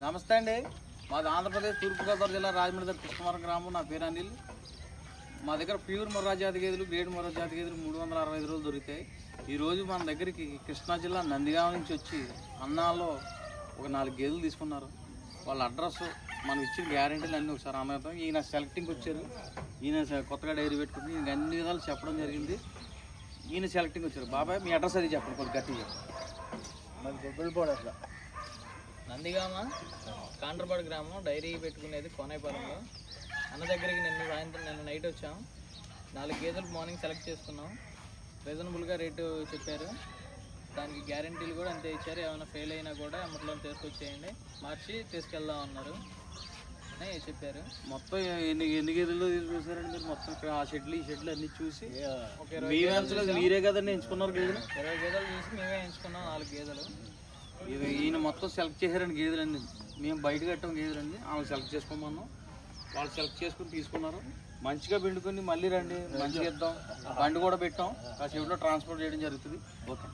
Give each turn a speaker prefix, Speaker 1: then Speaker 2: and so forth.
Speaker 1: నమస్తే అండి. మాది ఆంధ్రప్రదేశ్ తూర్పుగోదావరి జిల్లా రాజమండ్రి దగ్గర కృష్ణవరం గ్రామం. నా పేరు అనిల్. మా దగ్గర ప్యూర్ మొర్రా జాతి గేదెలు, గ్రేడ్ మొర్రా జాతి గేదెలు 365 రోజులు దొరుకుతాయి. ఈరోజు మన దగ్గరికి కృష్ణా జిల్లా నందిగామ నుంచి వచ్చి అన్నాలో ఒక 4 గేదెలు తీసుకున్నారు. వాళ్ళ అడ్రస్ మనం ఇచ్చిన గ్యారెంటీలు అన్నీ ఒకసారి అన్నదాం. ఈయన సెలెక్టింగ్కి వచ్చారు. ఈయన కొత్తగా డైరీ పెట్టుకుని ఈయన అన్ని విధాలు చెప్పడం జరిగింది. ఈయన సెలెక్టింగ్ వచ్చారు. బాబాయ్ మీ అడ్రస్ అది చెప్పండి, కొద్ది గట్టిగా చెప్పండి.
Speaker 2: అట్లా నందిగామ కాండ్రపాడు గ్రామం, డైరీ పెట్టుకునేది కోనేపాలెంలో. అన్న దగ్గరికి నిన్న నైట్ వచ్చాం. 4 గేదెలు మార్నింగ్ సెలెక్ట్ చేసుకున్నాం. రీజనబుల్గా రేటు చెప్పారు. దానికి గ్యారంటీలు కూడా అంతే ఇచ్చారు. ఏమైనా ఫెయిల్ అయినా కూడా అమ్మట్లో తీసుకొచ్చేయండి, మార్చి తీసుకెళ్దాం అన్నారు అని చెప్పారు.
Speaker 1: మొత్తం ఎన్ని గేదెలు చూసారండి మీరు? మొత్తం ఆ షెడ్లు ఈ షెడ్లు అన్ని చూసి మీరే కదండి ఎంచుకున్నారు గేదెలు?
Speaker 2: 20 గేదెలు చూసి మేమే ఎంచుకున్నాం 4 గేదెలు.
Speaker 1: ఈయన మొత్తం సెలెక్ట్ చేశారండి గేదెలన్నీ. మేము బయట కట్టాం గేదెలన్నీ. ఆమె సెలెక్ట్ చేసుకోమన్నాం. వాళ్ళు సెలెక్ట్ చేసుకుని తీసుకున్నారు. మంచిగా పిండుకొని మళ్ళీ రండి, మంచిగా ఇద్దాం. బండి కూడా పెట్టాం. కాసేపులో ట్రాన్స్పోర్ట్ చేయడం జరుగుతుంది. ఓకే.